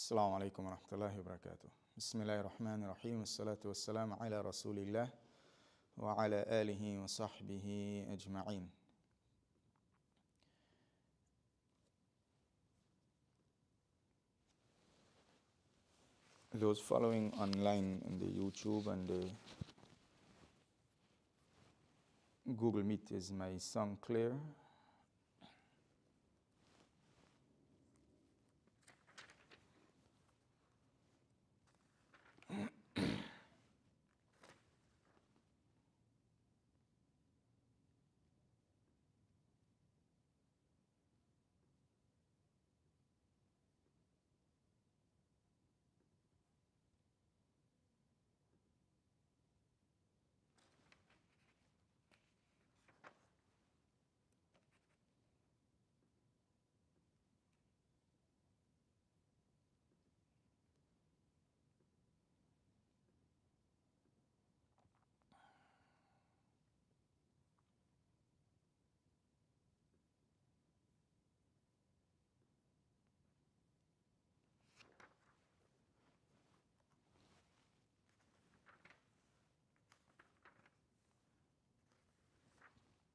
السلام عليكم ورحمة الله وبركاته. بسم الله الرحمن الرحيم، والصلاة والسلام على رسول الله وعلى آله وصحبه أجمعين. Those following online in the YouTube and the Google Meet, is my sound clear?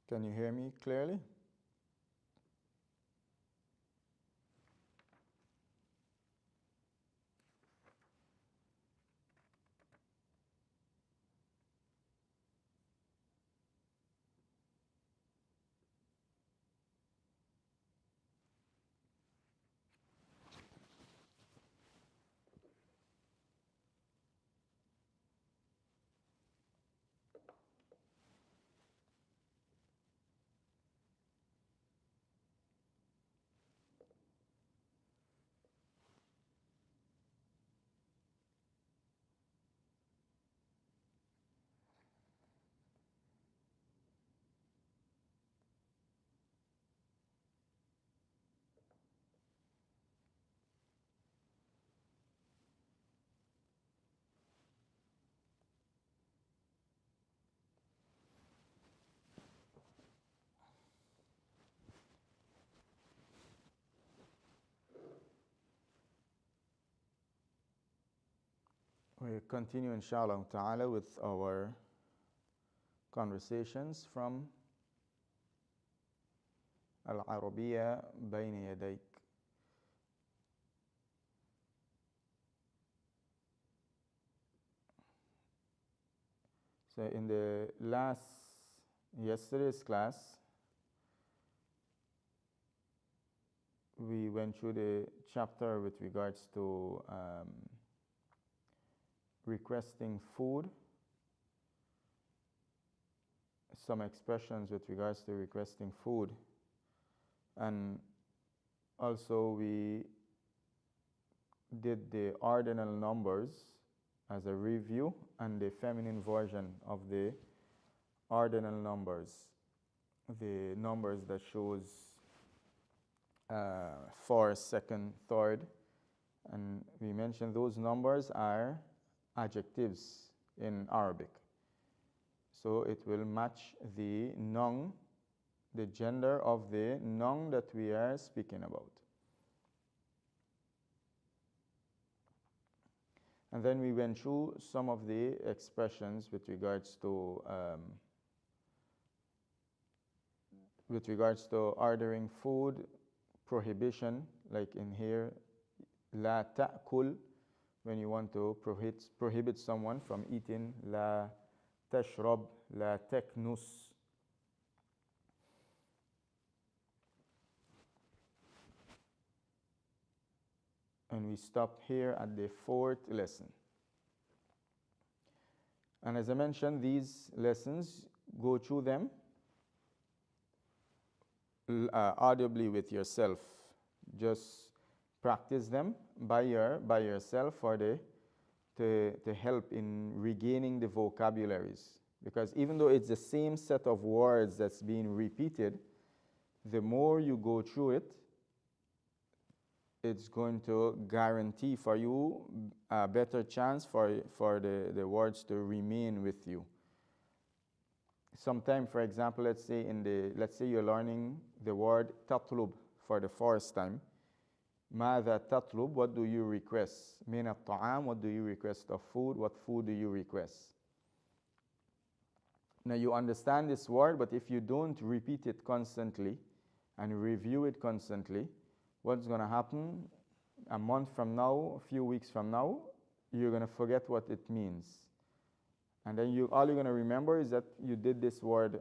Can you hear me clearly? We continue inshallah ta'ala with our conversations from Al-Arabiya Bayna Yadayk. So in the yesterday's class, we went through the chapter with regards to requesting food, some expressions with regards to requesting food, and also we did the ordinal numbers as a review and the feminine version of the ordinal numbers, the numbers that shows first, second, third, and we mentioned those numbers are adjectives in Arabic. So it will match the noun, the gender of the noun that we are speaking about. And then we went through some of the expressions with regards to ordering food, prohibition, like in here, la ta'kul, when you want to prohibit someone from eating, la tashrab, la taknus. And we stopped here at the fourth lesson. And as I mentioned, these lessons, go through them audibly with yourself. Just practice them by yourself to help in regaining the vocabularies. Because even though it's the same set of words that's being repeated, the more you go through it, it's going to guarantee for you a better chance for the words to remain with you. Sometime, for example, let's say you're learning the word tatlub for the first time. ماذا تطلب? What do you request? من الطعام, what do you request of food? What food do you request? Now you understand this word, but if you don't repeat it constantly and review it constantly, what's going to happen a month from now, a few weeks from now, you're going to forget what it means. And then all you're going to remember is that you did this word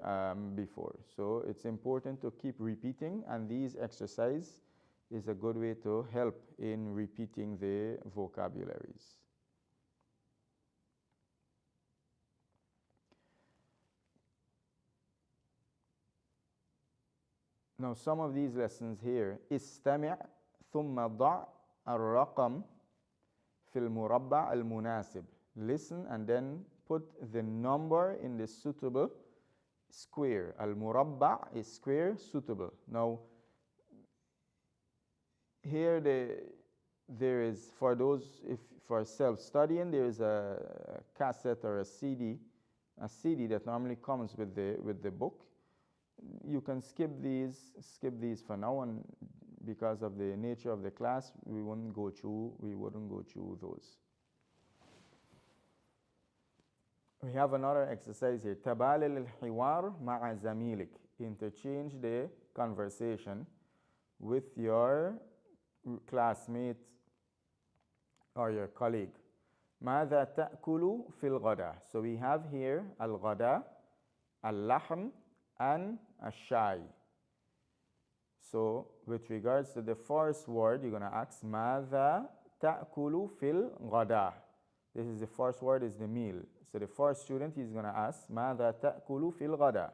before. So it's important to keep repeating, and these exercises is a good way to help in repeating the vocabularies. Now some of these lessons here, استمع ثم ضع الرقم في المربع المناسب. Listen and then put the number in the suitable square. المربع is square, suitable. Now here there is, for those, if for self-studying, there is a cassette or a CD that normally comes with the book. You can skip these for now, and because of the nature of the class, we wouldn't go through those. We have another exercise here. تبادل الحوار مع زميلك. Interchange the conversation with your classmate or your colleague. ماذا تأكل في الغداء? So we have here الغداء, اللحم, and الشاي. So with regards to the first word, you're going to ask ماذا تأكل في الغداء? This is the first word, is the meal. So the first student, he's going to ask ماذا تأكل في الغداء?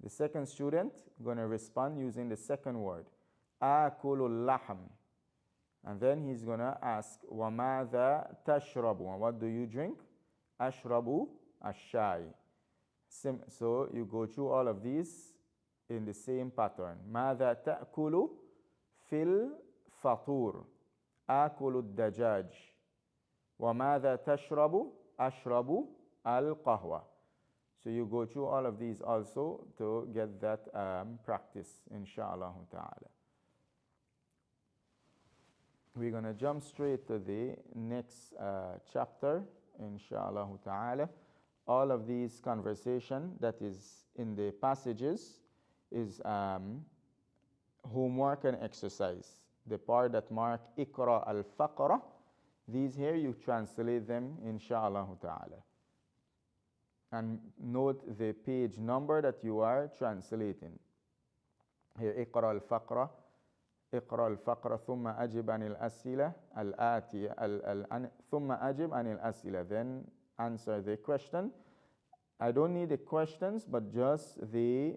The second student going to respond using the second word آكل اللحم. And then he's going to ask وماذا تشرب? And what do you drink? أشرب الشاي. So you go through all of these in the same pattern. ماذا تأكل في الفطور؟ آكل الدجاج. وماذا تشرب؟ أشرب القهوة. So you go through all of these also to get that practice, inshallah ta'ala. We're going to jump straight to the next chapter, inshallah ta'ala. All of these conversation that is in the passages is homework and exercise. The part that mark Iqra al-Faqra, these here you translate them, inshallah ta'ala. And note the page number that you are translating. Here, اقرأ الفقرة اقرأ الفقرة ثم أجب عن الأسئلة الآتية ثم أجب عن الأسئلة. Then answer the question. I don't need the questions, but just the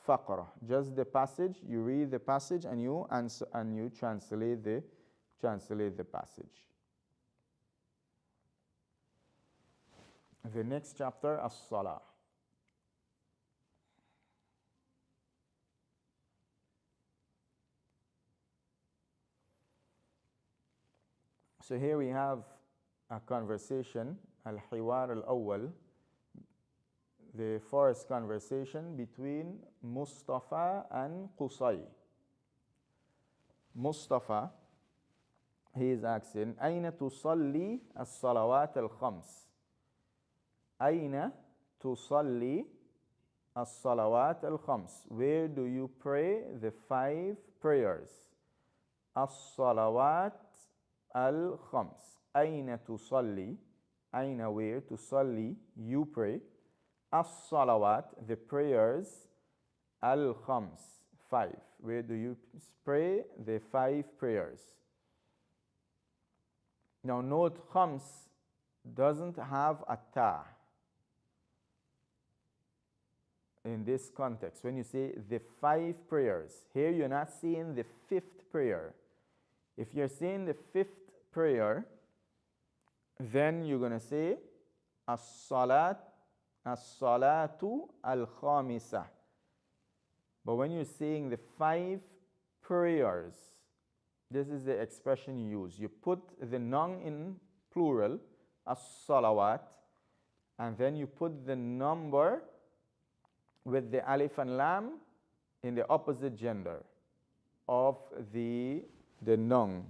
faqra, just the passage. You read the passage and you answer and you translate the passage. The next chapter, as-salah. So here we have a conversation, al-hiwar al-awwal, the first conversation between Mustafa and Qusay. Mustafa, he is asking, أين تصلي الصلوات الخمس? أين تصلي الصلوات الخمس? Where do you pray the 5 prayers? الصلوات الخمس. أين تصلي? أين, where, تصلي, you pray. الصلوات, the prayers. الخمس, 5. Where do you pray the 5 prayers? Now note, khams doesn't have a ta in this context. When you say the 5 prayers, here you're not saying the 5th prayer. If you're saying the 5th prayer, then you're going to say as-salatu al-khamisa. But when you're saying the 5 prayers, this is the expression you use. You put the noun in plural, as-salawat, and then you put the number with the alif and lam in the opposite gender. of the noun.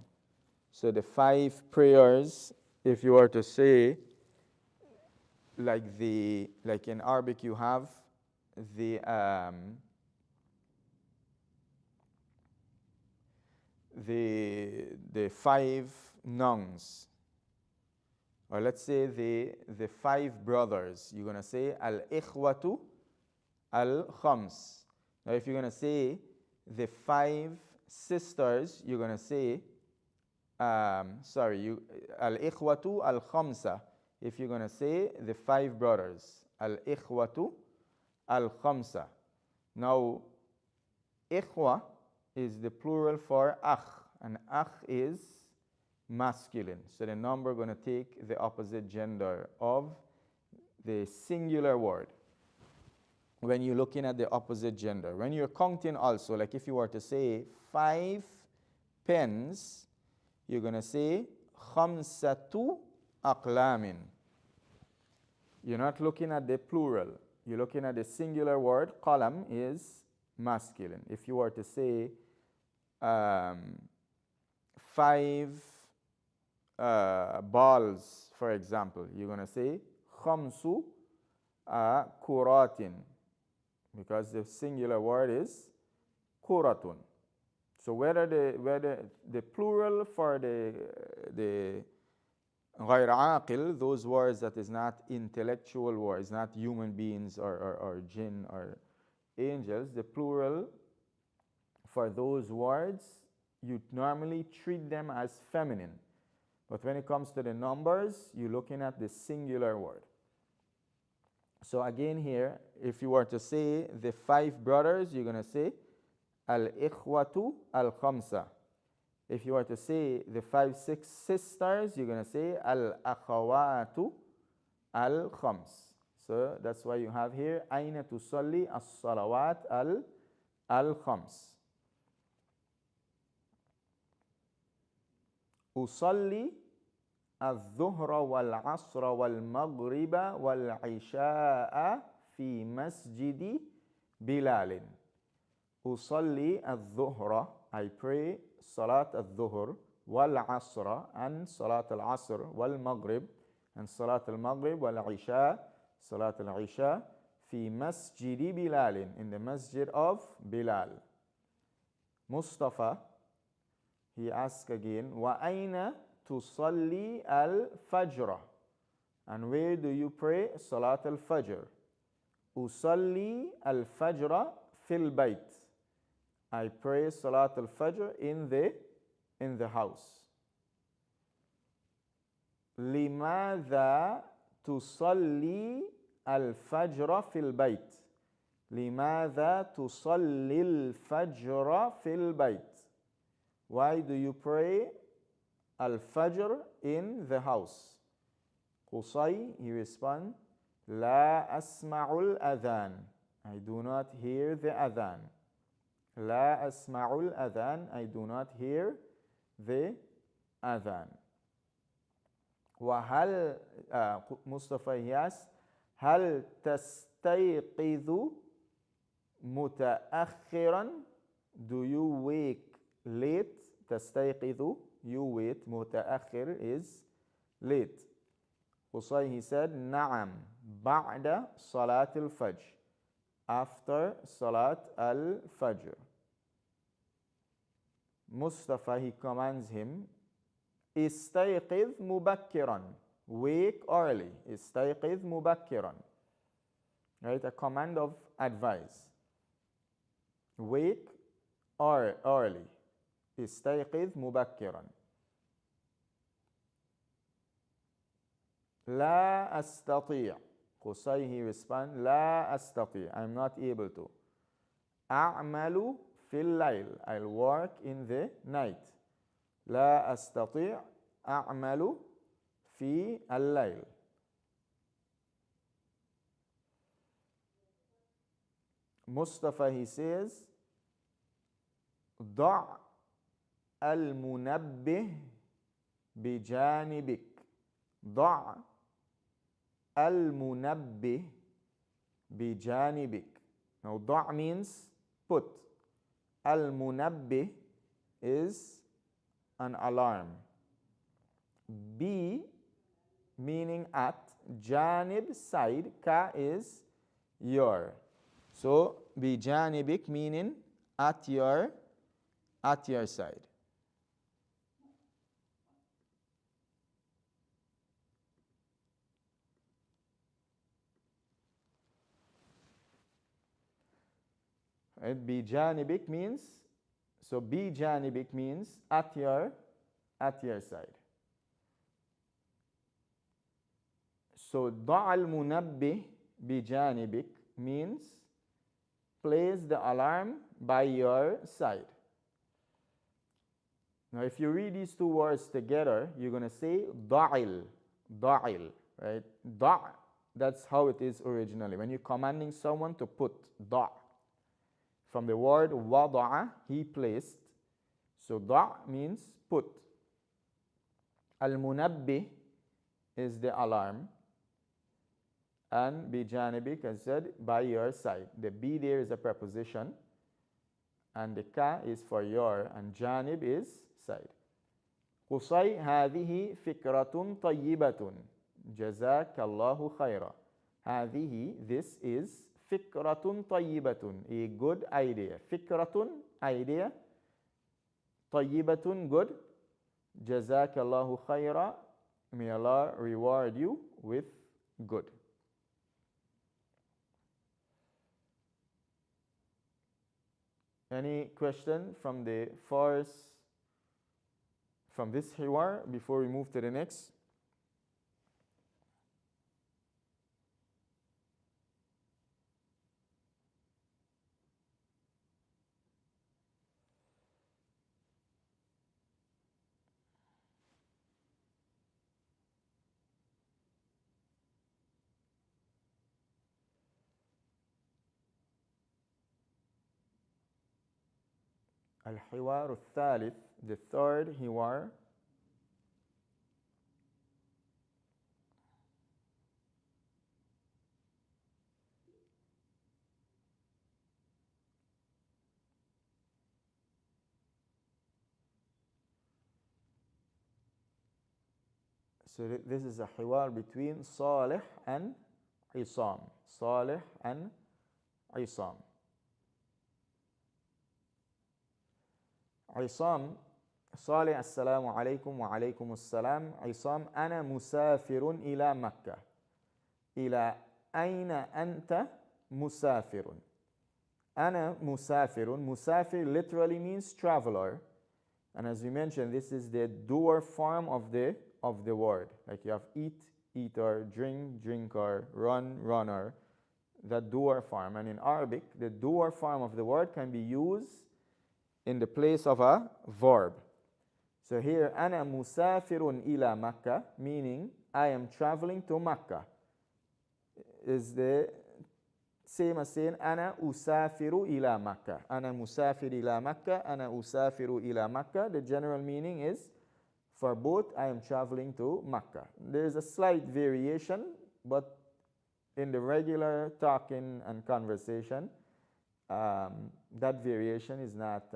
So the 5 prayers, if you were to say, like in Arabic you have the the 5 nouns, or let's say the 5 brothers. You're gonna say al-ikhwatu al-khams. Now if you're gonna say the 5 sisters, you're gonna say al-ikhwatu al-khamsa. If you're gonna say the 5 brothers, al-ikhwatu al-khamsa. Now ikhwa is the plural for akh, and akh is masculine. So the number going to take the opposite gender of the singular word when you're looking at the opposite gender. When you're counting also, like if you were to say 5 pens, you're going to say khamsatu aqlamin. You're not looking at the plural. You're looking at the singular word. Qalam is masculine. If you were to say 5 balls, for example, you're going to say khamsu kuratin, because the singular word is kuratun. So whether the plural for the غير عاقل, those words that is not intellectual words, not human beings or jinn or angels, the plural for those words, you normally treat them as feminine. But when it comes to the numbers, you're looking at the singular word. So again here, if you were to say the 5 brothers, you're going to say al-ikhwatu al-khamsa. If you were to say the 5, 6 sisters, you're going to say al-akhawatu al-khams. So that's why you have here aina tusalli as-salawat al-khams. Usalli al-dhuhra wal-asra wal-maghriba wal-isha'a fi masjidi Bilalin. Usalli al-dhuhra, I pray Salat al-dhuhr, wal-asra, and Salat al-asr, wal-maghrib, and Salat al-maghrib, wal-isha, Salat al-isha, fi masjidi Bilalin, in the masjid of Bilal. Mustafa, he asked again, wa ayna tusalli al-fajr, and where do you pray Salat al-fajr? Usalli al-fajr fil bayt, I pray Salat al-Fajr in the house. لماذا تصلي الفجر في البيت? لماذا تصلي الفجر في البيت? Why do you pray al-Fajr in the house? Qusay, he responds, لا أسمع الأذان, I do not hear the adhan. لا أسمع الأذان, I do not hear the adhan. وهل Mustafa, he asks, هل تستيقظ متأخرا? Do you wake late? تستيقظ, you wait. متأخر is late. Qusay, he said, نعم بعد صلاة الفجر, after Salat al-Fajr. Mustafa, he commands him, istayqidh mubakkiran, wake early. Istayqidh mubakkiran, right? A command of advice. Wake early. Istayqidh mubakkiran. La astati'. Qusay, he responds, La astati', I'm not able to. A'malu fil layl, I'll work in the night. La astati' a'malu fi al-layl. Mustafa, he says, ضع المنبه بجانبك. ضع المنبه بجانبك. Now ضع means put. المنبه is an alarm. Bi meaning at, janib side, ka is your. So bi janibik meaning at your side. Right? Bi janibik means, so bi janibik means at your side. So da'al munabbih bi janibik means place the alarm by your side. Now if you read these two words together, you're going to say da'il, right? Da', that's how it is originally. When you're commanding someone to put, da'. From the word wada'a, he placed. So da' means put. Al-munabbih is the alarm. And bijanibik, as said, by your side. The bi there is a preposition. And the ka is for your, and janib is side. Qusay hadhihi fikratun tayyibatun. Jazakallahu khayra. Hadhihi, this is fikratun tayyibatun, a good idea. Fikratun, idea. Tayyibatun, good. Jazakallahu khayra. May Allah reward you with good. Any question from the first, from this hiwar before we move to the next? الحوار الثالث, the third hiwar. So this is a hiwar between Salih and Isam. Salih and Isam. عصام صالح السلام عليكم وعليكم السلام. عصام أنا مسافر إلى مكة. إلى أين أنت مسافر؟ أنا مسافر. مسافر literally means traveler. And as we mentioned, this is the doer form of the word. Like you have eat, eater, drink, drinker, run, runner. The doer form. And in Arabic, the doer form of the word can be used in the place of a verb. So here, أنا مسافر إلى مكة, meaning I am traveling to Makkah, is the same as saying أنا أسافر إلى مكة. أنا مسافر إلى مكة. أنا أسافر إلى مكة. The general meaning is for both, I am traveling to Makkah. There is a slight variation, but in the regular talking and conversation, that variation is not,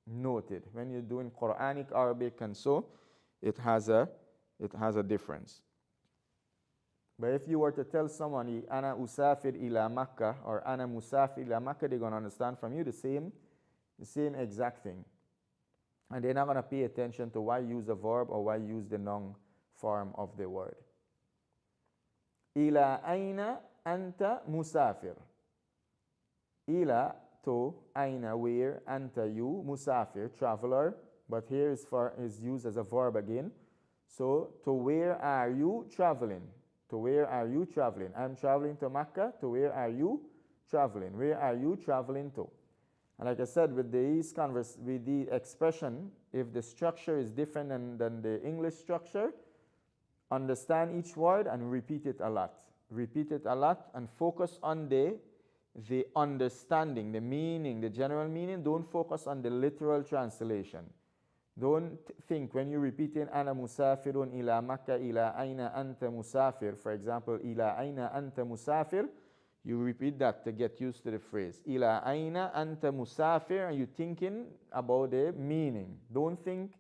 noted. When you're doing Quranic, Arabic, and so, it has a difference. But if you were to tell somebody, Ana usafir ila Makkah, or Ana musafir ila Makkah, they're going to understand from you the same exact thing. And they're not going to pay attention to why use a verb or why use the noun form of the word. Ila aina anta musafir. Ila, to, aina, where, anta, you, musafir, traveler, but here is used as a verb again. So, to where are you traveling? To where are you traveling? I'm traveling to Makkah. To where are you traveling? Where are you traveling to? And like I said, with the expression, if the structure is different than the English structure, understand each word and repeat it a lot. Repeat it a lot and focus on the understanding, the meaning, the general meaning. Don't focus on the literal translation. Don't think when you're repeating Ana musafirun ila Makkah, ila aina anta musafir, for example, ila aina anta musafir, You repeat that to get used to the phrase. Ila aina anta musafir, and you're thinking about the meaning. Don't think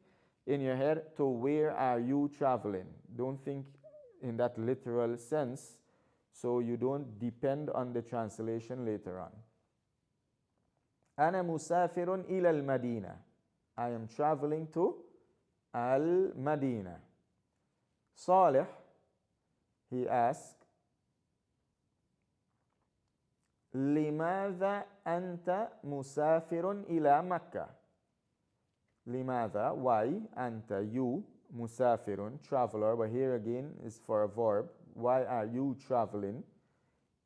in your head to where are you traveling. Don't think in that literal sense, so you don't depend on the translation later on. Ana musafirun ila al-Madina. I am traveling to al-Madina. Salih, he asked, لماذا أنت مسافر إلى مكة؟ لماذا, why, أنت, you, مسافر, traveler, but here again is for a verb. Why are you traveling?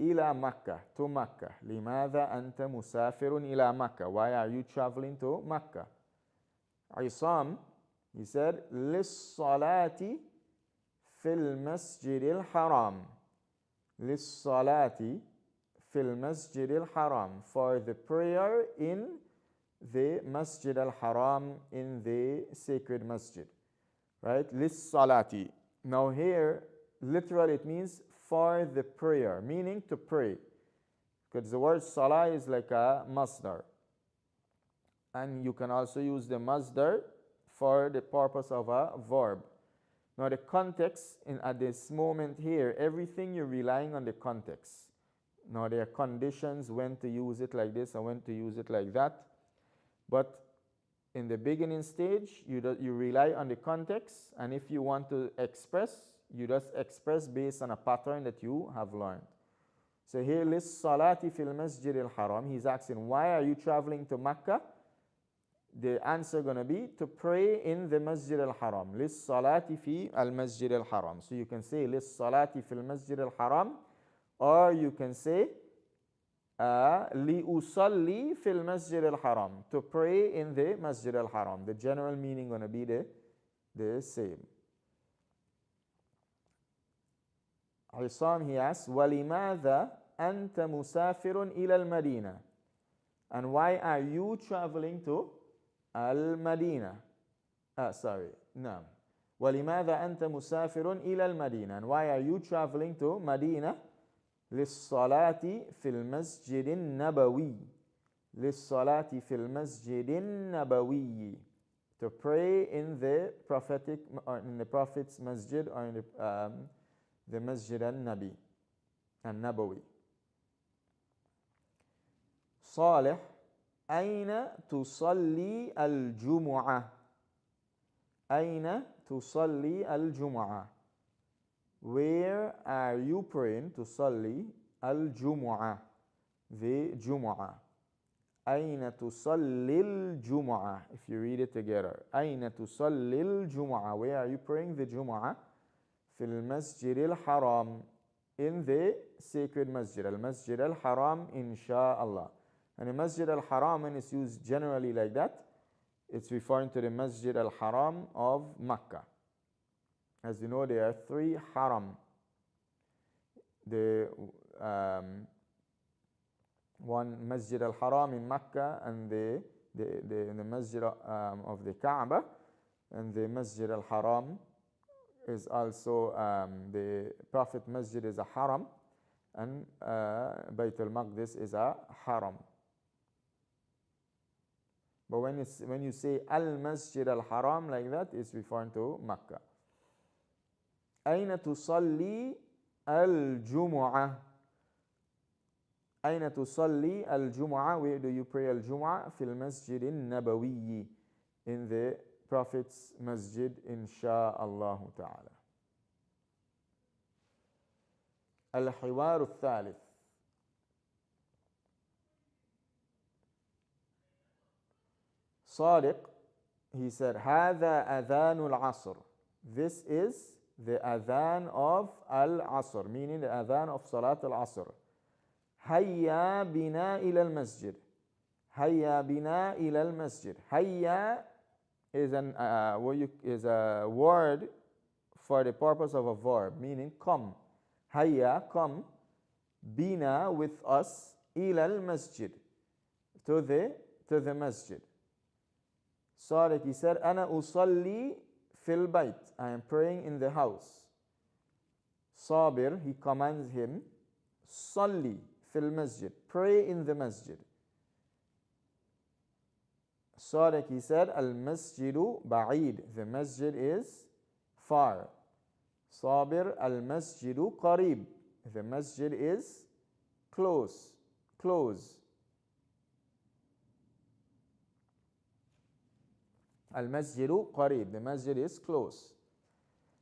إلى مكة, to Mecca. لماذا أنت مسافر إلى مكة? Why are you traveling to Mecca? عصام, he said, للصلاة في المسجد الحرام. للصلاة في المسجد الحرام, for the prayer in the Masjid al-Haram, in the sacred masjid. Right? للصلاة. Now here, literally it means for the prayer, meaning to pray. Because the word salah is like a masdar. And you can also use the masdar for the purpose of a verb. Now the context at this moment here, everything you're relying on the context. Now there are conditions when to use it like this and when to use it like that. But in the beginning stage, you rely on the context, and if you want to express, you just express based on a pattern that you have learned. So here, لِلصَّلَاةِ فِي الْمَسْجِدِ الْحَرَامِ, he's asking, why are you traveling to Mecca? The answer going to be to pray in the Masjid al-Haram. لِلصَّلَاةِ فِي الْمَسْجِدِ الْحَرَامِ. So you can say لِلصَّلَاةِ فِي الْمَسْجِدِ الْحَرَامِ, or you can say لِأُصَلِّي فِي الْمَسْجِدِ الْحَرَامِ, to pray in the Masjid al-Haram. The general meaning going to be the same. Isam, he asks, وَلِمَاذَا أَنْتَ مُسَافِرٌ إِلَى الْمَدِينَةِ? And why are you traveling to Al-Madinah? No. وَلِمَاذَا أَنْتَ مُسَافِرٌ إِلَى الْمَدِينَةِ? And why are you traveling to Medina? لِلصَّلَاةِ فِي الْمَسْجِدِ النَّبَوِيِّ. لِلصَّلَاةِ فِي الْمَسْجِدِ النَّبَوِيِّ. To pray in the prophetic, or in the Prophet's masjid, or in the Masjid al-Nabi, al-Nabawi. Salih, أين تصلي الجمعة? أين تصلي الجمعة? Where are you praying? تصلي الجمعة, the Jumu'ah. أين تصلي الجمعة? If you read it together, أين تصلي الجمعة? Where are you praying the Jumu'ah? في المسجد الحرام, in the sacred masjid, al-Masjid al-Haram, inshallah. And the Masjid al-Haram, when it's used generally like that, it's referring to the Masjid al-Haram of Makkah. As you know, there are 3 haram. The one Masjid al-Haram in Makkah, and the Masjid of the Kaaba, and the Masjid al-Haram is also the Prophet Masjid is a haram, and Bayt al-Maqdis is a haram. But when you say al-Masjid al-Haram like that, it's referring to Makkah. أين تصلي الجمعة? أين تصلي الجمعة? Where do you pray al-Jum'ah? في المسجد النبوي, in the Prophet's masjid, insha'Allah ta'ala. الحوار الثالث. Sadiq, he said, هذا أذان العصر. This is the adhan of al-Asr, meaning the adhan of Salat al-Asr. Hayya bina ila al-masjid. Hayya bina ila al-masjid. Hayya is a word for the purpose of a verb, meaning come. Hayya, come. Bina, with us. Ila al-masjid, to the masjid. Sadiq, he said, Ana usalli fil bayt. I am praying in the house. Sabir, he commands him, Salli fil masjid. Pray in the masjid. Sadiq, he said, al-masjidu ba'id. The masjid is far. Sabir, al-masjidu qarib. The masjid is close. Close. Al-masjidu qarib. The masjid is close.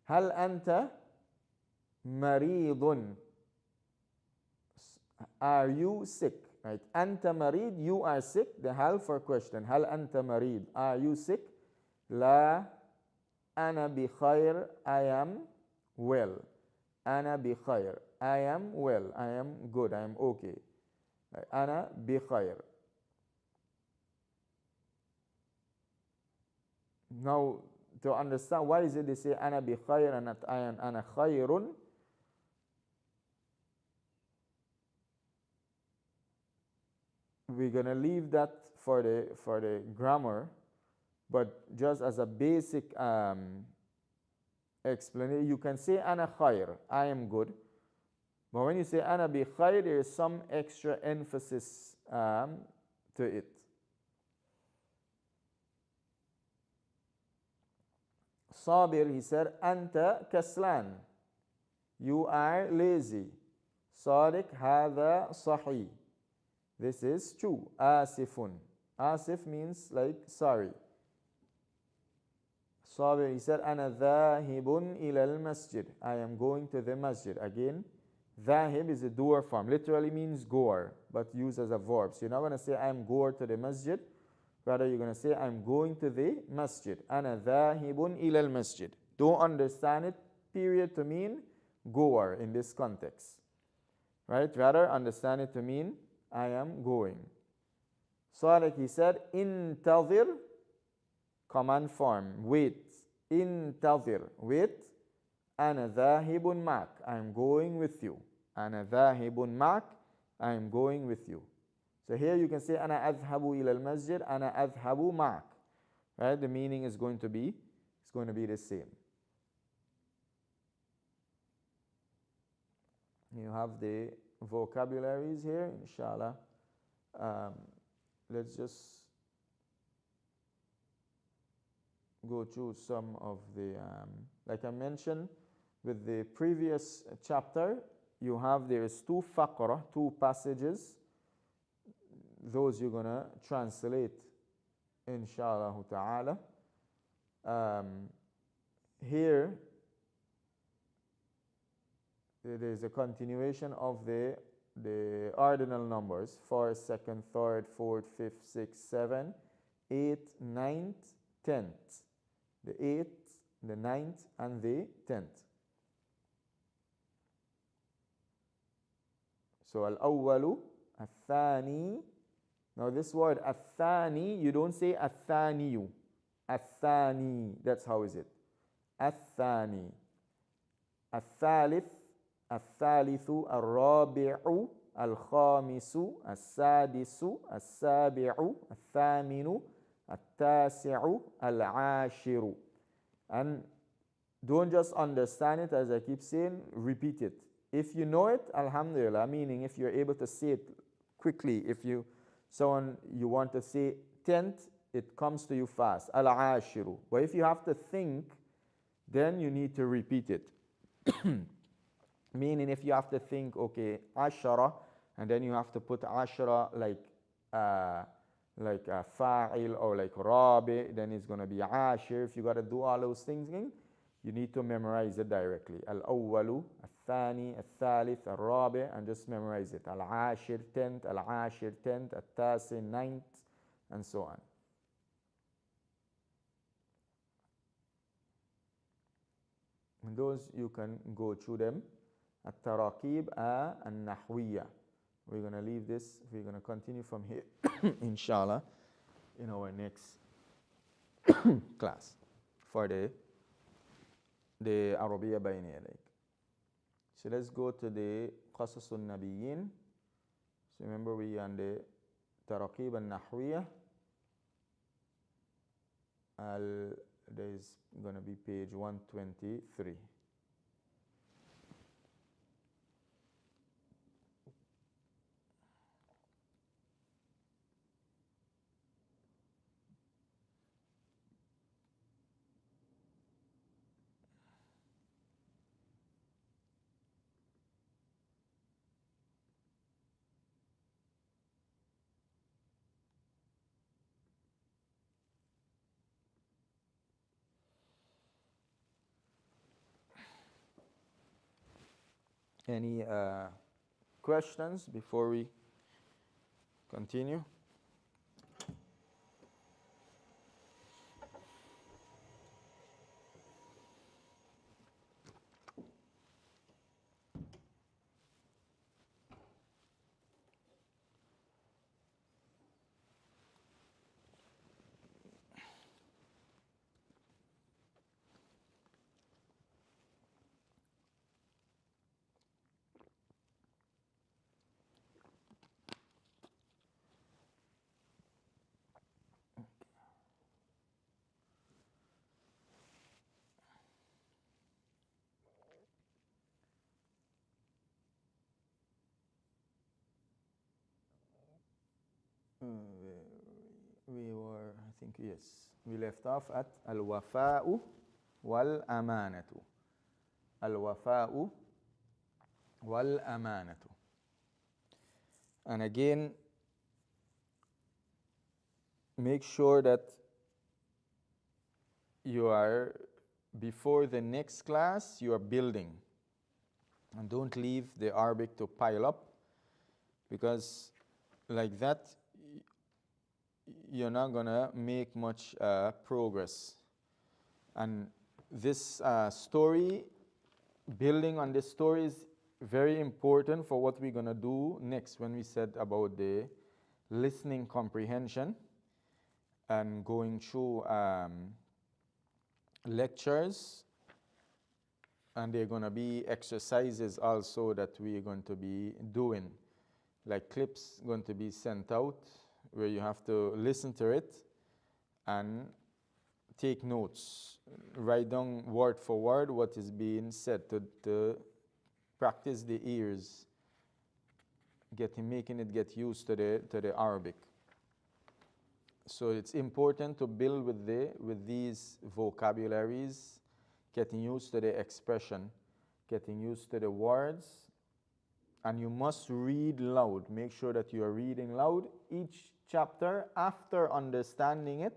Hal anta maridun. Are you sick? Right. Anta marid, you are sick. The hal for question. Hal anta marid. Are you sick? La ana bi khair. I am well. Ana bi khair. I am well. I am good. I am okay. Right. Ana bi khair. Now, to understand why is it they say ana bi khair and not I am ana khairun, we're gonna leave that for the grammar, but just as a basic explanation, you can say ana khair, I am good, but when you say ana bi khair, there is some extra emphasis to it. Sabir, he said, anta kaslan, you are lazy. Sadiq, hada sahih. This is true. Asifun. Asif means like sorry. Sabir, he said, ana dhahibun ila al-masjid. I am going to the masjid. Again, dhahib is a doer form. Literally means goer, but used as a verb. So you're not going to say, I am goer to the masjid. Rather, you're going to say, I'm going to the masjid. Ana dhahibun ila al-masjid. Don't understand it, period, to mean goer in this context. Right? Rather, understand it to mean I am going. So like he said, intadhir, command form, wait. Intadhir, wait. Ana dhahibun mak, I am going with you. Ana dhahibun mak, I am going with you. So here you can say, ana adhabu ila al-masjid, ana adhabu mak. Right? The meaning is going to be the same. You have the vocabularies here, inshallah. Let's just go through some of the, like I mentioned with the previous chapter, there's two faqra, two passages. Those you're gonna translate, inshallah ta'ala. Here, there's a continuation of the ordinal numbers: 1st, 2nd, 3rd, 4th, 5th, 6th, 7th, 8th, 9th, 10th. The 8th, the 9th, and the 10th. So al-awwalu, al-thani. Now this word al-thani, you don't say al-thaniyu. Al-thani, that's how is it. Al-thani. Al-thalith, al-thalithu, al-rabi'u, al-khamisu, al-sadisu, al-sabi'u, al-thaminu, al-tasi'u, al-ashiru. And don't just understand it, as I keep saying, repeat it. If you know it, alhamdulillah, meaning if you're able to say it quickly, if you want to say 10th, it comes to you fast, al-ashiru. But if you have to think, then you need to repeat it. Meaning if you have to think, okay, ashara, and then you have to put ashara like a fa'il or like rabi, then it's going to be ashir. If you got to do all those things, you need to memorize it directly. Al-awwalu, al-thani, al-thalith, al-rabi, and just memorize it. Al-ashir, 10th, al-ashir, 10th, al-tasi, 9th, and so on. And those you can go through them. At-taraqib an-nahwiyya. We're going to leave this. We're going to continue from here, inshallah, in our next class for the Arabiyya Bayna Yadik. So let's go to the Qasasun Nabiyyin. So remember we on the Taraqib an-Nahwiyya. There's going to be page 123. Any questions before we continue? We were, I think, yes. We left off at al-wafa'u wal-amanatu. Al-wafa'u wal-amanatu. And again, make sure that you are, before the next class, you are building. And don't leave the Arabic to pile up, because like that, you're not going to make much progress. And this story, building on this story, is very important for what we're going to do next when we said about the listening comprehension and going through lectures. And there are going to be exercises also that we are going to be doing, like clips going to be sent out where you have to listen to it and take notes. Write down word for word what is being said to practice the ears, making it get used to the Arabic. So it's important to build with these vocabularies, getting used to the expression, getting used to the words, and you must read loud. Make sure that you are reading loud each chapter. After understanding it,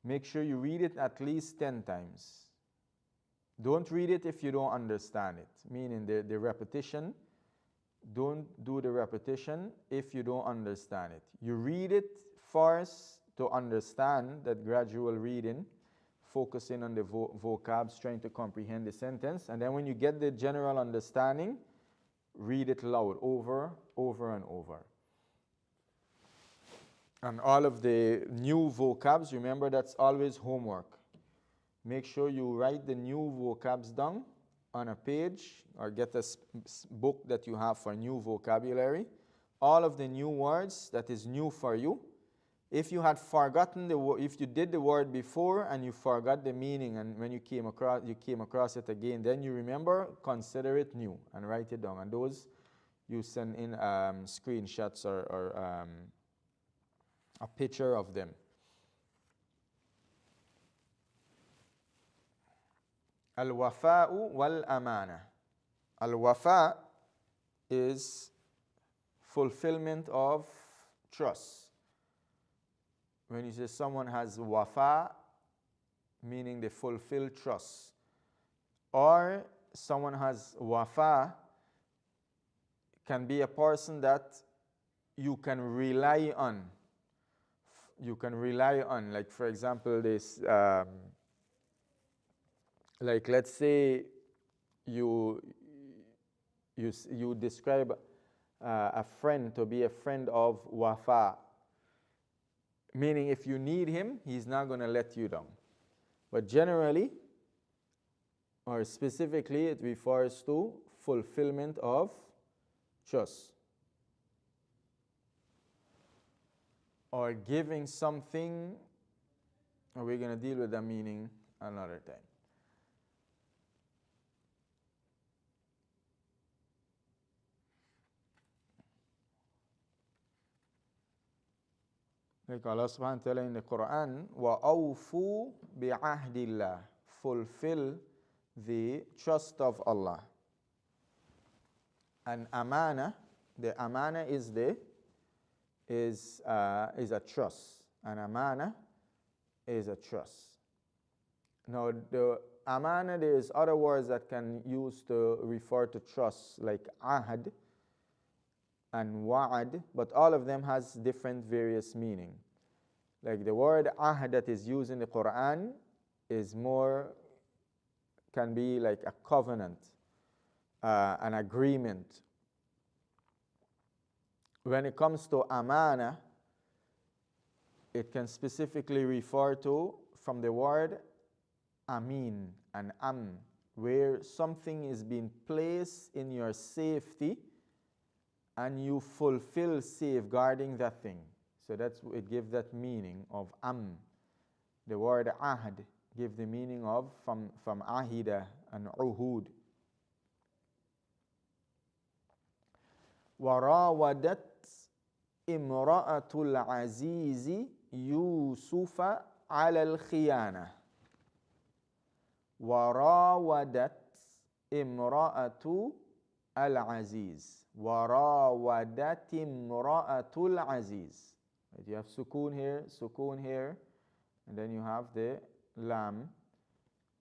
make sure you read it at least 10 times. Don't read it if you don't understand it, meaning the repetition. Don't do the repetition if you don't understand it. You read it first to understand, that gradual reading, focusing on the vocabs, trying to comprehend the sentence. And then when you get the general understanding, read it loud, over and over. And all of the new vocabs, remember, that's always homework. Make sure you write the new vocabs down on a page, or get a book that you have for new vocabulary. All of the new words that is new for you. If you had forgotten if you did the word before and you forgot the meaning, and when you came across it again, then you remember, consider it new and write it down. And those you send in screenshots or a picture of them. Al-wafa'u wal-amana. Al-wafa is fulfillment of trust. When you say someone has wafa, meaning they fulfill trust. Or someone has wafa, can be a person that you can rely on. You can rely on. Like, for example, this, like, let's say you describe a friend to be a friend of wafa, meaning if you need him, he's not going to let you down. But generally, or specifically, it refers to fulfillment of trust, or giving something. We're going to deal with the meaning another time. Like Allah subhanahu wa ta'ala in the Quran, وَأَوْفُوا بِعَهْدِ اللَّهِ, fulfill the trust of Allah. And amana, the amana is a trust. An amana is a trust. Now the amana, there is other words that can use to refer to trust, like ahad and wa'ad, but all of them has different various meaning. Like the word ahad that is used in the Quran is more, can be like a covenant, an agreement. When it comes to amana, it can specifically refer to from the word amin and where something is being placed in your safety and you fulfill safeguarding that thing. So that's, it gives that meaning of The word ahad gives the meaning of from ahida and uhud. وراودت امرأة العزيز يوسف على الخيانة. وراودت امرأة العزيز. وراودت امرأة العزيز. You have sukun here, and then you have the lam.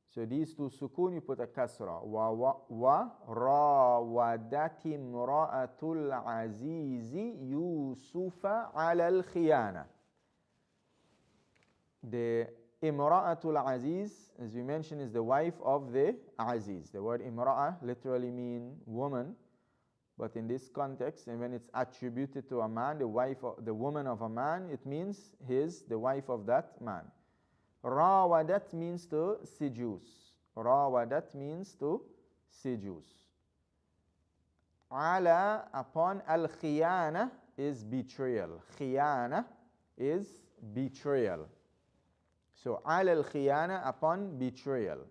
So these two sukun, you put a kasra. وراودت امرأة العزيز يوسف على الخيانة. The Imra'atul Aziz, as we mentioned, is the wife of the Aziz. The word Imra'a literally means woman, but in this context, and when it's attributed to a man, the woman of a man, it means the wife of that man. Rawadat means to seduce. Rawadat means to seduce. Ala, upon, al-khiyana is betrayal. Khiyana is betrayal. So, al-khiyana, upon betrayal.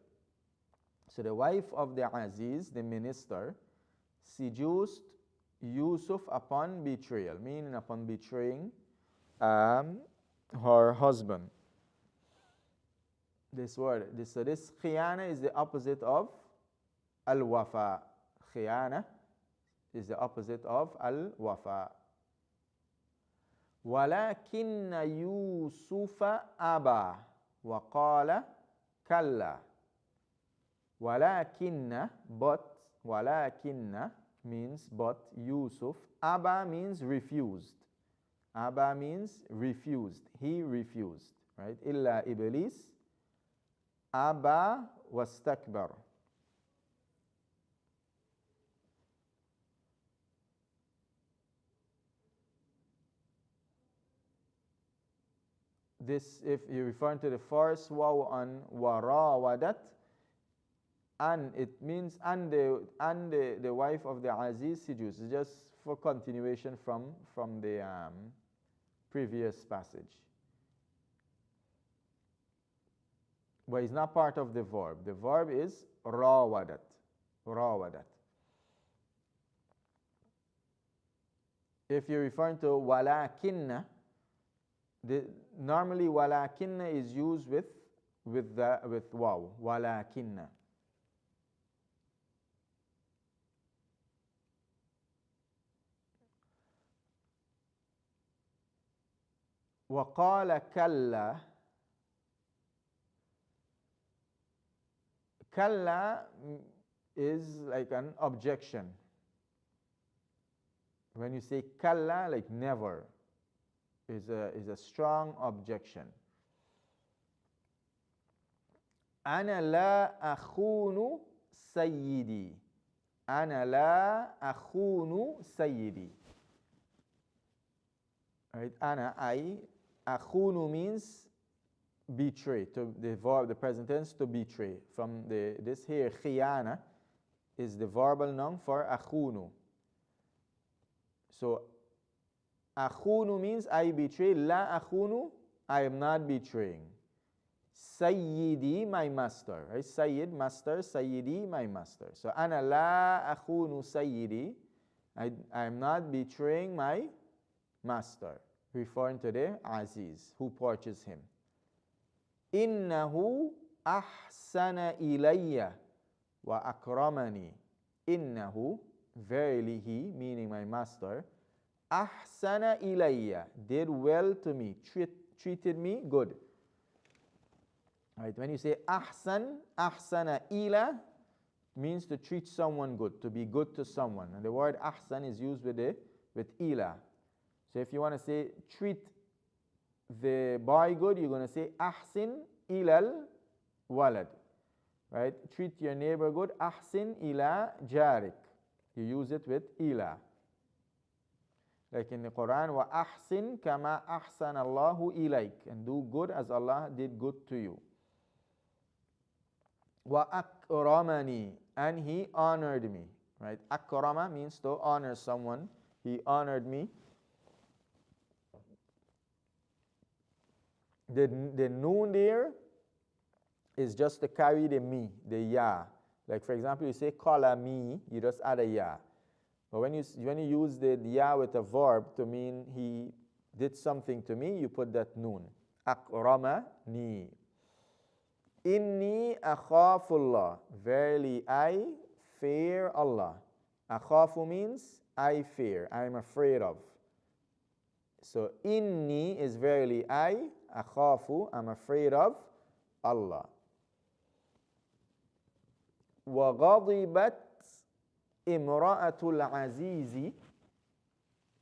So, the wife of the Aziz, the minister, seduced Yusuf upon betrayal, meaning upon betraying her husband. This khiyana is the opposite of al-wafa. Khiyana is the opposite of al-wafa. ولكن يوسف أبى وقال كلا. ولكن, but, ولكن means but, Yusuf. Aba means refused. Aba means refused. He refused. Right? Illa Iblis. Aba wastakbar. This, if you're referring to the first waw on warawadat, and it means the wife of the Aziz seduced. It's just for continuation from the previous passage. But it's not part of the verb. The verb is rawadat. Rawadat. If you're referring to walakinna, normally walakinna is used with waw. Walakinna. وقال كلا. Kalla is like an objection. When you say kalla, like never, is a strong objection. أنا لا أخون سيدي. أنا لا أخون سيدي. Right? I. أخون means betray. To the verb, the present tense, to betray. From this here, khiyana is the verbal noun for akhunu. So, akhunu means I betray. La akhunu, I am not betraying. Sayyidi, my master. Right? Sayyid, master. Sayyidi, my master. So, ana la akhunu sayyidi. I am not betraying my master. Referring to the Aziz, who purchased him. إنه أحسن إلي وأكرمني. إنه, verily he, meaning my master, أحسن إلي, did well to me, treated me good. Right? When you say ahsan, ahsana ila means to treat someone good, to be good to someone. And the word ahsan is used with ila. So if you want to say treat the boy good, you're going to say ahsin ilal walad. Right? Treat your neighbor good. Ahsin ila jarik. You use it with ila. Like in the Quran, wa ahsin kama ahsan Allahu ilayk, and do good as Allah did good to you. Wa akramani, and he honored me. Right? Akrama means to honor someone. He honored me. The noon there is just to carry the me, the ya. Like for example, you say kala me, you just add a ya. But when you use the ya with a verb to mean he did something to me, you put that noon. Akramani. Inni akhafullah. Verily I fear Allah. Akhafu means I fear, I am afraid of. So inni is verily I, akhafu, I'm afraid of Allah. وغضبت امرأة العزيز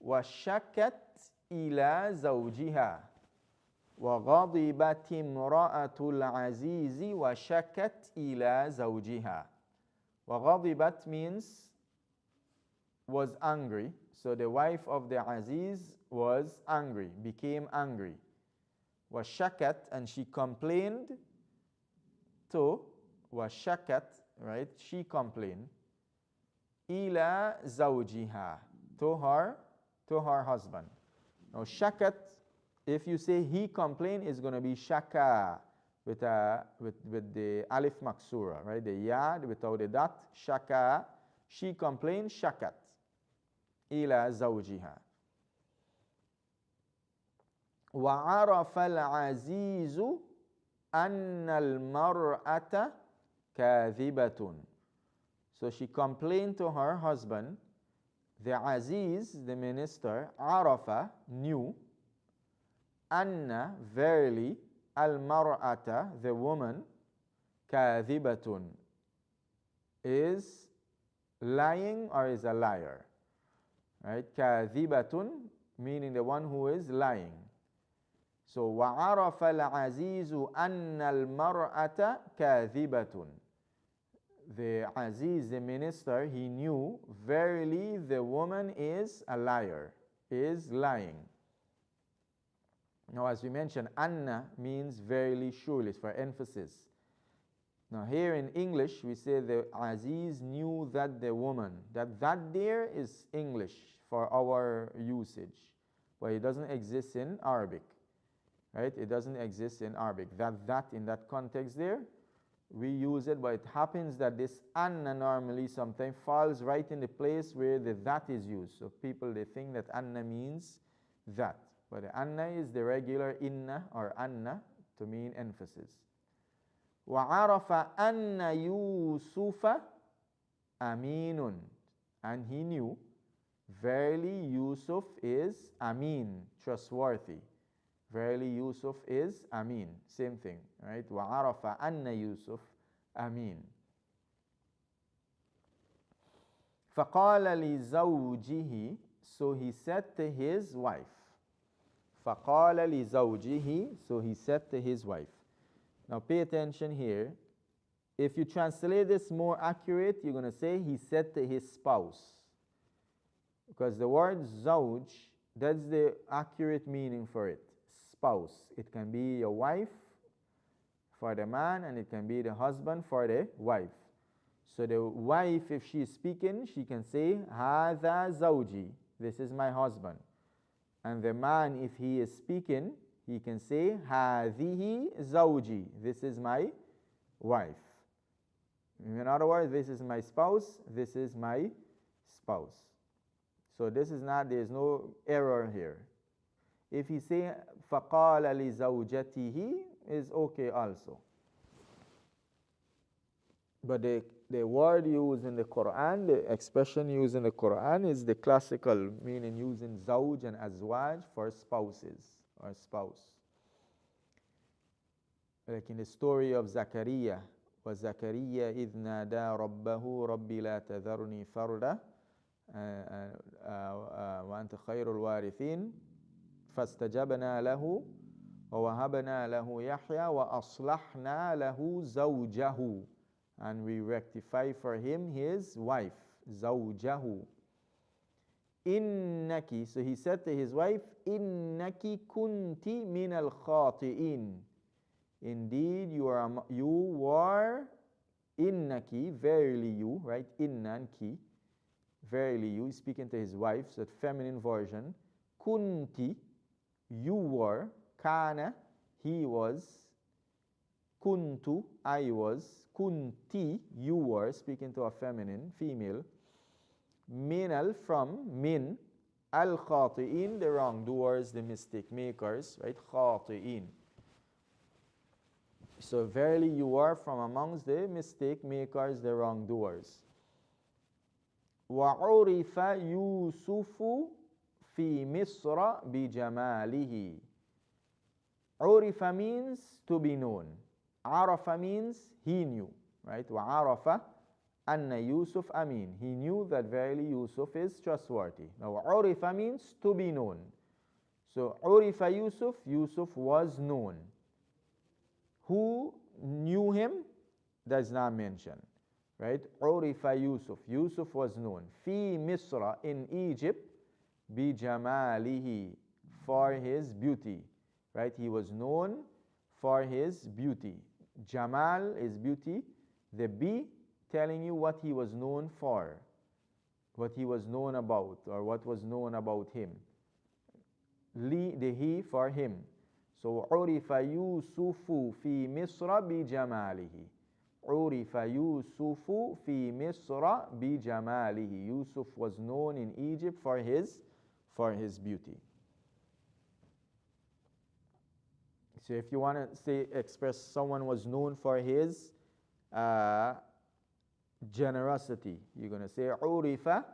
وشكت إلى زوجها. وغضبت امرأة العزيز وشكت إلى زوجها. وغضبت means was angry. So the wife of the Aziz was angry, became angry. وشكت, and she complained to, وشكت, right? She complained. Ila zawjiha, to her husband. Now shakat, if you say he complained, is going to be shaka with the alif maksura, right? The yad without the dot. Shaka, she complained. Shakat. Ila zawjiha. وعرف العزيز أن المرأة كاذبة. So she complained to her husband. The Aziz, the minister, Arafa, knew, Anna, verily, al-mar'ata, the woman, kadhibatun, is lying or is a liar. Right? Kadhibatun, meaning the one who is lying. So, وَعَرَفَ الْعَزِيزُ أَنَّ الْمَرْأَةَ كَاذِبَةٌ. The Aziz, the minister, he knew, verily the woman is a liar, is lying. Now, as we mentioned, Anna means verily, surely, for emphasis. Now, here in English, we say the Aziz knew that the woman, that there is English for our usage, but it doesn't exist in Arabic. Right? It doesn't exist in Arabic. That in that context there, we use it, but it happens that this anna normally sometimes falls right in the place where the that is used. So people, they think that anna means that. But the anna is the regular inna or anna to mean emphasis. وَعَرَفَ أَنَّ يُوسُفَ أَمِينٌ. And he knew, verily Yusuf is amin, trustworthy. Verily Yusuf is amin. Same thing, right? وَعَرَفَ أَنَّ يُوسُف amin. فَقَالَ لِزَوْجِهِ. So he said to his wife. فَقَالَ لِزَوْجِهِ. So he said to his wife. Now pay attention here. If you translate this more accurate, you're going to say he said to his spouse. Because the word zawj, that's the accurate meaning for it. Spouse. It can be your wife for the man, and it can be the husband for the wife. So the wife, if she is speaking, she can say, Hadha zawji. This is my husband. And the man, if he is speaking, he can say, Hadhihi zawji. This is my wife. In other words, this is my spouse. This is my spouse. So this is not, there is no error here. If he say فَقَالَ لِزَوْجَتِهِ is okay also. But the word used in the Quran, the expression used in the Quran is the classical meaning using zawj and azwaj for spouses or spouse. Like in the story of Zakaria, وَزَكَرِيَّا إِذْ نَادَى رَبَّهُ رَبِّ لَا تَذَرْنِي فَرْدًا وأنت خير الوارثين فاستجبنا له ووهبنا له يحيى وأصلحنا له زوجه, and we rectify for him his wife, زوجه. إنك, so he said to his wife, إنك كنت من الخاطئين, indeed you were, innaki, verily you, right? Innanki, verily you, speaking to his wife, so that feminine version. Kunti, you were. Kana, he was. Kuntu, I was. Kunti, you were, speaking to a feminine, female. Minal, from, min. Al khati'in, the wrongdoers, the mistake makers, right? Khati'in. So verily you are from amongst the mistake makers, the wrongdoers. وَعُرِفَ يُوسُفُ فِي مِصْرَ بِجَمَالِهِ. عُرِفَ means to be known. عَرَفَ means he knew, right? وَعَرَفَ أَنَّ يُوسُفَ أَمِينٌ. He knew that verily Yusuf is trustworthy. Now عُرِفَ means to be known. So عُرِفَ Yusuf, Yusuf was known. Who knew him does not mention, right? Urifa Yusuf, Yusuf was known. Fi Misra, in Egypt, bi jamalihi, for his beauty, right? He was known for his beauty. Jamal is beauty. The bi telling you what he was known for, what he was known about, or what was known about him. Li, the he, for him. So عُرِفَ يُوسُفُ فِي مِصْرَ بِجَمَالِهِ. عُرِفَ يُوسُفُ فِي مِصْرَ بِجَمَالِهِ. Yusuf was known in Egypt for his beauty. So if you want to say, express someone was known for his generosity, you're going to say عُرِفَ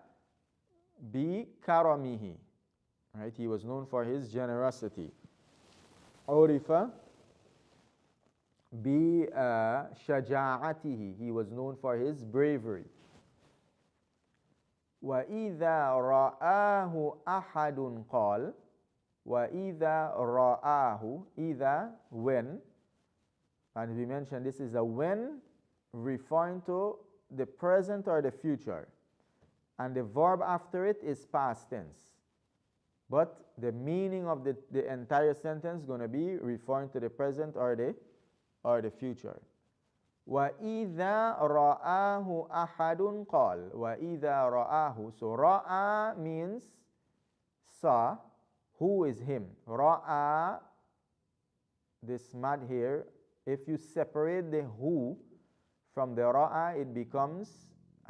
بِكَرَمِهِ. Right? He was known for his generosity. عُرِفَ بِشَجَاعَتِهِ. He was known for his bravery. وَإِذَا رَآهُ أَحَدٌ قَالَ. وَإِذَا رَآهُ, إِذَا, when. And we mentioned this is a when referring to the present or the future. And the verb after it is past tense. But the meaning of the entire sentence is going to be referring to the present or the future. وَإِذَا رَآهُ أَحَدٌ قَالَ. وَإِذَا رَآهُ. So ra'a means saw. Who is him? Ra'a, this mad here, if you separate the who from the ra'a, it becomes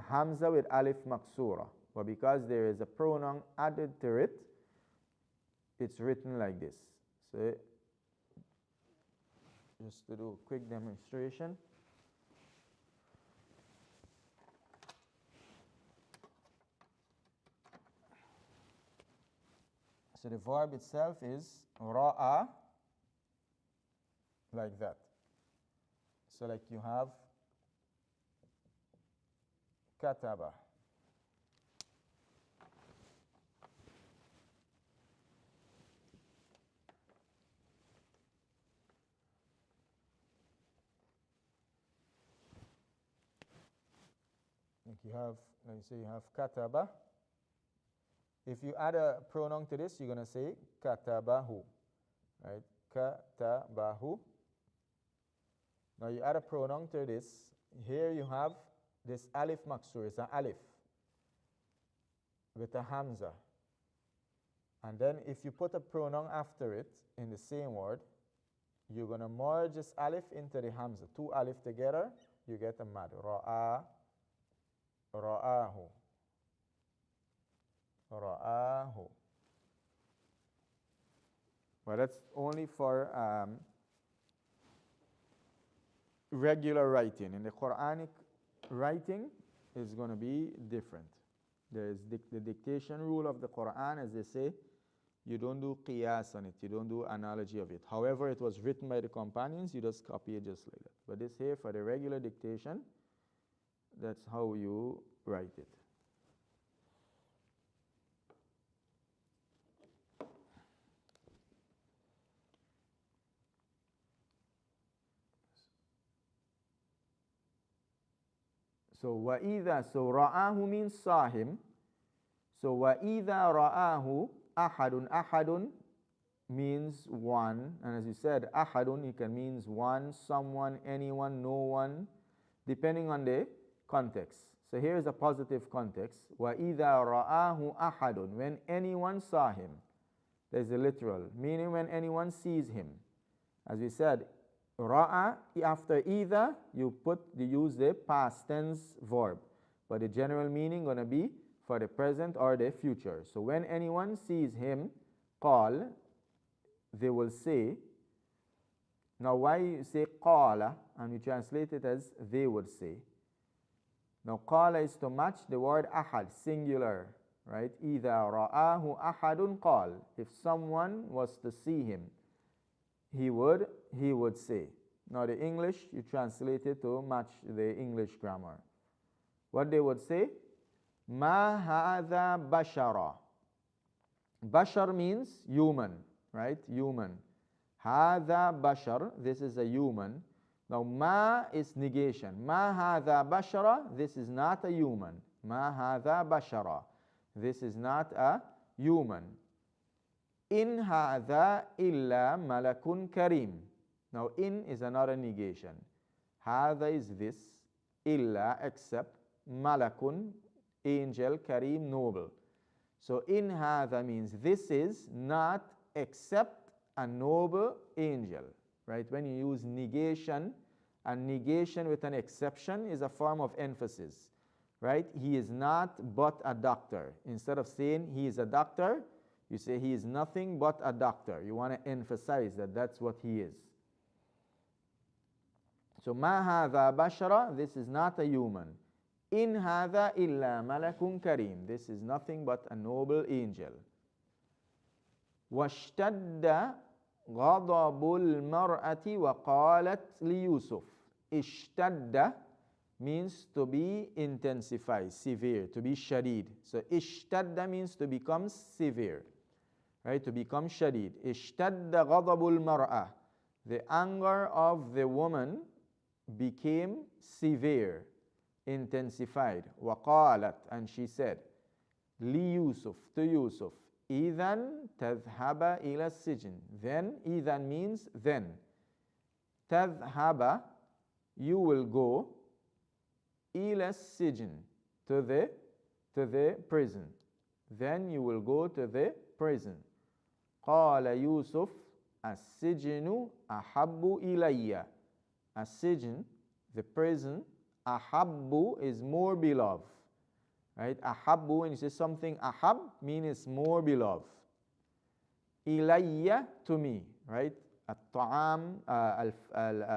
hamza with alif maksura. But because there is a pronoun added to it, it's written like this. So just to do a quick demonstration. So the verb itself is ra'a, like that. So like you have kataba. Like you have, let me say you have kataba. If you add a pronoun to this, you're going to say katabahu, right? Katabahu. Now you add a pronoun to this. Here you have this alif maksur. It's an alif with a hamza. And then if you put a pronoun after it in the same word, you're going to merge this alif into the hamza. Two alif together, you get a mad. Ra'a, ra'ahu. Ra'ahu. But that's only for regular writing. In the Quranic writing is going to be different. There is the dictation rule of the Quran, as they say, You don't do qiyas on it. You don't do analogy of it. However, it was written by the companions. You just copy it just like that. But this here, for the regular dictation, that's how you write it. So وَإِذَا, so ra'ahu means saw him. So وَإِذَا رَآهُ أَحَدٌ, أَحَدٌ means one. And as you said, أَحَدٌ, it can means one, someone, anyone, no one, depending on the context. So here is a positive context. وَإِذَا رَآهُ أَحَدٌ, when anyone saw him. There's the literal, meaning when anyone sees him. As we said, ra'a, after either, you use the past tense verb. But the general meaning going to be for the present or the future. So when anyone sees him, qal, they will say. Now why you say qala and you translate it as they would say? Now qala is to match the word ahad, singular, right? Either ra'ahu ahadun qal. If someone was to see him, he would say. Now the English, you translate it to match the English grammar. What they would say? Ma hadha bashara. Bashar means human, right? Human. Hadha bashar, this is a human. Now ma is negation. Ma hadha bashara, this is not a human. Ma hadha bashara, this is not a human. In hadha illa malakun kareem. Now in is another negation. Hadha is this, illa except, malakun, angel, kareem, noble. So in hadha means this is not except a noble angel, right? When you use negation, and negation with an exception is a form of emphasis, right? He is not but a doctor. Instead of saying he is a doctor, you say he is nothing but a doctor. You want to emphasize that that's what he is. So ma hadha bashara, this is not a human. In hadha illa malakun kareem, this is nothing but a noble angel. Washtadda ghadabul mar'ati wa qalat li Yusuf. Ishtadda means to be intensified, severe, to be shadid. So ishtadda means to become severe, right? To become shadid. Ishtadda ghadabul mar'ah. The anger of the woman became severe, intensified. Waqalat, and she said, Li Yusuf, to Yusuf, Idhan tadhhaba ila sijin. Then, idhan means then. Tadhhaba, you will go, ila sijin, to the prison. Then you will go to the prison. Qala Yusuf, as-sijnu ahabbu ilayya. As-sijn, the prison, ahabbu is more beloved. Right? Ahabbu, when you say something ahab, means it's more beloved. Ilayya, to me. Right? At-ta'am, al-tuffah,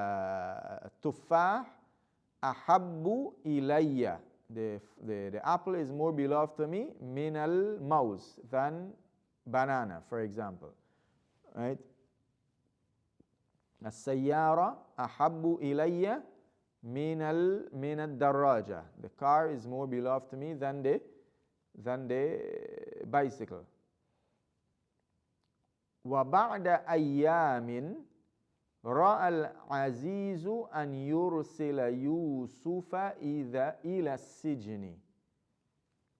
ahabbu ilayya. The apple is more beloved to me, min al-mauz, than banana, for example. Right? As-sayyara ahabbu ilayya min al-darraja. The car is more beloved to me than the bicycle. Wa ba'da ayyamin ra'a al-azizu an yursila Yusufa ila sijni.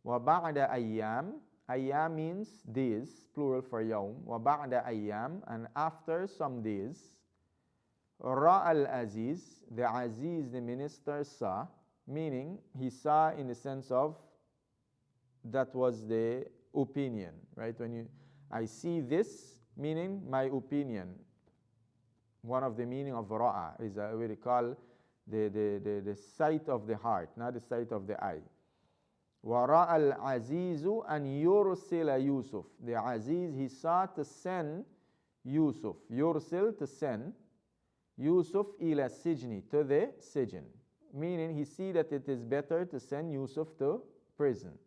Wa ba'da ayyam, ayyam means days, plural for yawm. Wa ba'da ayyam, and after some days, Ra al-Aziz, the Aziz, the minister, saw, meaning he saw in the sense of that was the opinion, right? When I see this, meaning my opinion. One of the meaning of Ra'a is what we call the sight of the heart, not the sight of the eye. Wa al-Azizu an yursila Yusuf. The Aziz, he saw to send Yusuf. Yursil, to send. Yusuf ila sijni, to the sijin, meaning he see that it is better to send Yusuf to prison.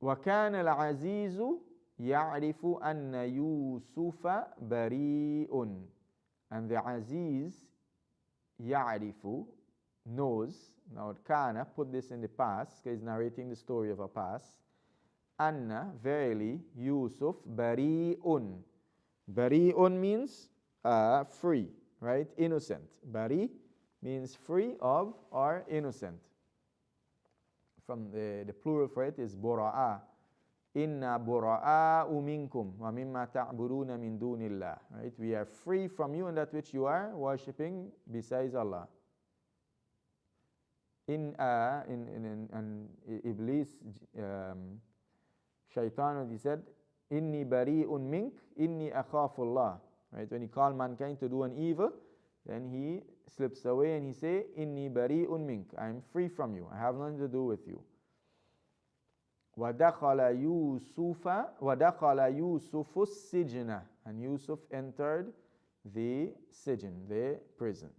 وَكَانَ الْعَزِيزُ يَعْرِفُ أَنَّ يُوسُفَ بَرِيءٌ. And the Aziz, يَعْرِفُ, knows. Now, Kana, put this in the past, because he's narrating the story of a past. Anna, verily, Yusuf, bari'un. Bari'un means free, right? Innocent. Bari means free of or innocent. From the plural for it is bura'a. Inna bura'a'u minkum wa mimma ta'buduna min dunillah. Right? We are free from you and that which you are worshipping besides Allah. In Iblis, Shaitan, he said, Inni bari'un mink, inni akhafullah. Right? When he called mankind to do an evil, then he slips away and he say, Inni bari'un mink. I am free from you. I have nothing to do with you. وَدَخَلَ يُوسُفُ السِّجْنَ. And Yusuf entered the sijin, the prison.